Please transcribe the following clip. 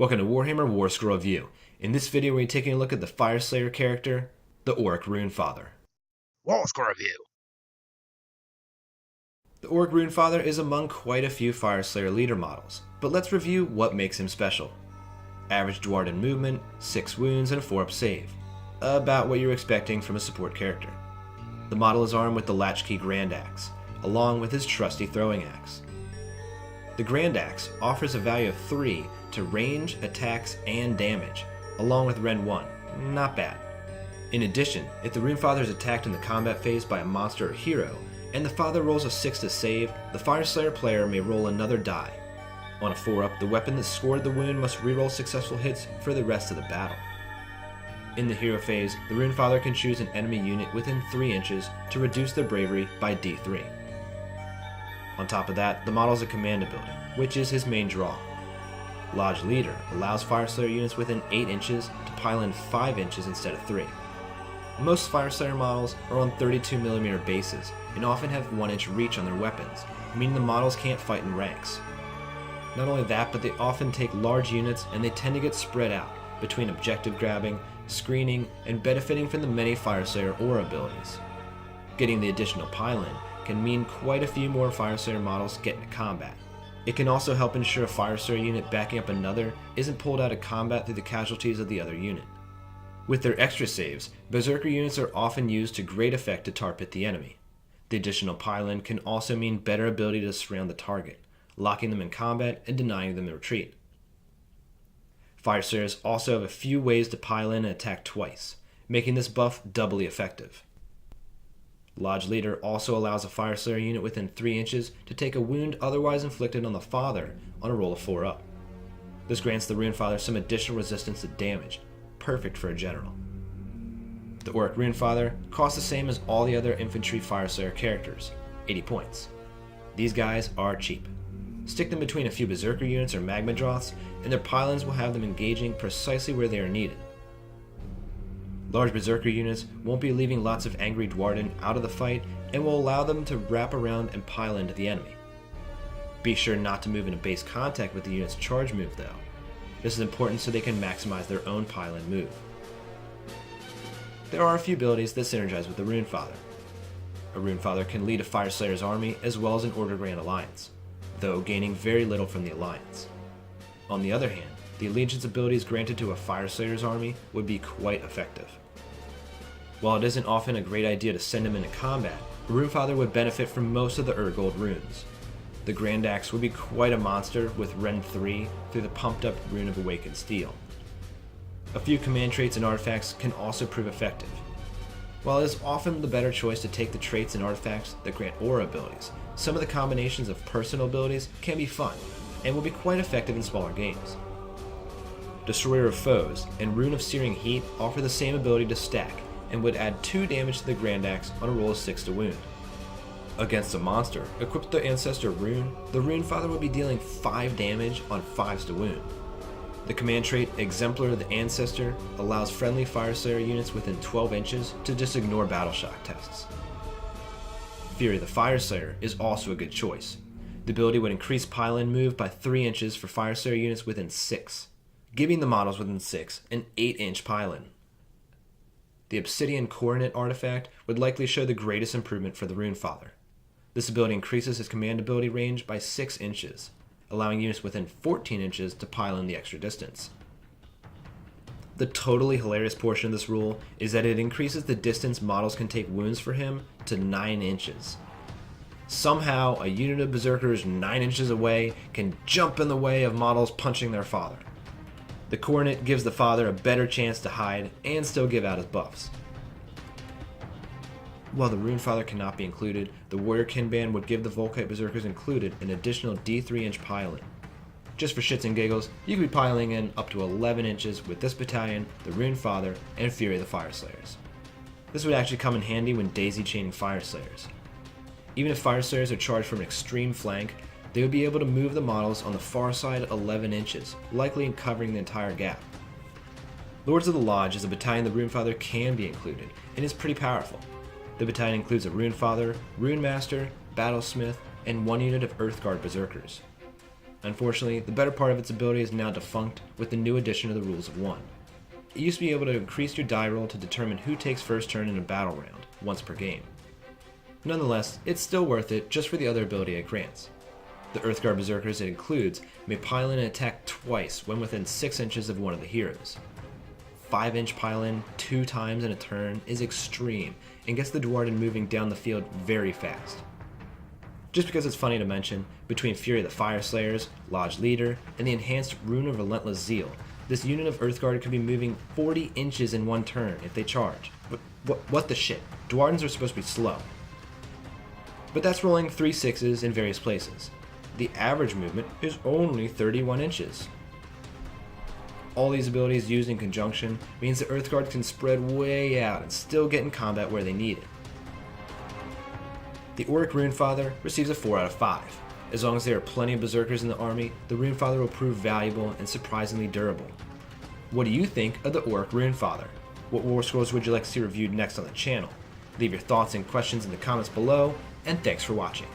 Welcome to Warhammer Warscroll Review. In this video, we're taking a look at the Fyreslayer character, the Auric Runefather. Warscroll Review. The Auric Runefather is among quite a few Fyreslayer leader models, but let's review what makes him special. Average Dwarden movement, 6 wounds, and a 4-up save. About what you're expecting from a support character. The model is armed with the Latchkey Grand Axe, along with his trusty throwing axe. The Grand Axe offers a value of 3 to range, attacks, and damage, along with Rend 1. Not bad. In addition, if the Runefather is attacked in the combat phase by a monster or hero, and the Father rolls a 6 to save, the Fyreslayer player may roll another die. On a 4-up, the weapon that scored the wound must reroll successful hits for the rest of the battle. In the hero phase, the Runefather can choose an enemy unit within 3 inches to reduce their bravery by D3. On top of that, the model is a command ability, which is his main draw. Lodge Leader allows Fyreslayer units within 8 inches to pile in 5 inches instead of 3. Most Fyreslayer models are on 32mm bases and often have 1-inch reach on their weapons, meaning the models can't fight in ranks. Not only that, but they often take large units and they tend to get spread out between objective grabbing, screening, and benefiting from the many Fyreslayer aura abilities. Getting the additional pile-in can mean quite a few more Fyreslayer models get into combat. It can also help ensure a Fyreslayer unit backing up another isn't pulled out of combat through the casualties of the other unit. With their extra saves, Berserker units are often used to great effect to tar pit the enemy. The additional pile-in can also mean better ability to surround the target, locking them in combat and denying them the retreat. Fyreslayers also have a few ways to pile in and attack twice, making this buff doubly effective. Lodge Leader also allows a Fyreslayer unit within 3 inches to take a wound otherwise inflicted on the Father on a roll of 4-up. This grants the Runefather some additional resistance to damage, perfect for a general. The Auric Runefather costs the same as all the other infantry Fyreslayer characters, 80 points. These guys are cheap. Stick them between a few Berserker units or Magma Droths, and their pile-ins will have them engaging precisely where they are needed. Large Berserker units won't be leaving lots of angry Dwarden out of the fight and will allow them to wrap around and pile into the enemy. Be sure not to move into base contact with the unit's charge move though. This is important so they can maximize their own pile-in move. There are a few abilities that synergize with the Runefather. A Runefather can lead a Fyreslayer's army as well as an Order Grand Alliance, though gaining very little from the Alliance. On the other hand, the Allegiance abilities granted to a Fyreslayer's army would be quite effective. While it isn't often a great idea to send him into combat, a Runefather would benefit from most of the Urgold runes. The Grand Axe would be quite a monster with Rend 3 through the pumped up Rune of Awakened Steel. A few command traits and artifacts can also prove effective. While it is often the better choice to take the traits and artifacts that grant aura abilities, some of the combinations of personal abilities can be fun, and will be quite effective in smaller games. Destroyer of Foes and Rune of Searing Heat offer the same ability to stack, and would add 2 damage to the Grand Axe on a roll of 6 to wound. Against a monster equipped with the Ancestor Rune, the Runefather would be dealing 5 damage on 5s to wound. The command trait Exemplar of the Ancestor allows friendly Fyreslayer units within 12 inches to just ignore battle shock tests. Fury the Fyreslayer is also a good choice. The ability would increase pile-in move by 3 inches for Fyreslayer units within 6, giving the models within 6 an 8-inch pile-in. The Obsidian Coronet artifact would likely show the greatest improvement for the Runefather. This ability increases his command ability range by 6 inches, allowing units within 14 inches to pile in the extra distance. The totally hilarious portion of this rule is that it increases the distance models can take wounds for him to 9 inches. Somehow, a unit of Berserkers 9 inches away can jump in the way of models punching their Father. The Coronet gives the Father a better chance to hide and still give out his buffs. While the Runefather cannot be included, the Warrior Kinband would give the Volkite Berserkers included an additional D3-inch pile-in. Just for shits and giggles, you could be piling in up to 11 inches with this battalion, the Runefather, and Fury of the Fyreslayers. This would actually come in handy when daisy-chaining Fyreslayers. Even if Fyreslayers are charged from an extreme flank, they would be able to move the models on the far side 11 inches, likely covering the entire gap. Lords of the Lodge is a battalion the Runefather can be included, and is pretty powerful. The battalion includes a Runefather, Runemaster, Battlesmith, and 1 unit of Earthguard Berserkers. Unfortunately, the better part of its ability is now defunct with the new addition of the Rules of One. It used to be able to increase your die roll to determine who takes first turn in a battle round, once per game. Nonetheless, it's still worth it just for the other ability it grants. The Earthguard Berserkers it includes may pile in and attack twice when within 6 inches of one of the heroes. 5-inch pile-in 2 times in a turn is extreme and gets the Dwarden moving down the field very fast. Just because it's funny to mention, between Fury of the Fyreslayers, Lodge Leader, and the enhanced Rune of Relentless Zeal, this unit of Earthguard could be moving 40 inches in one turn if they charge. What the shit? Dwardens are supposed to be slow. But that's rolling 3 6s in various places. The average movement is only 31 inches. All these abilities used in conjunction means the Earthguard can spread way out and still get in combat where they need it. The Auric Runefather receives a 4 out of 5. As long as there are plenty of Berserkers in the army, the Runefather will prove valuable and surprisingly durable. What do you think of the Auric Runefather? What Warscrolls would you like to see reviewed next on the channel? Leave your thoughts and questions in the comments below, and thanks for watching.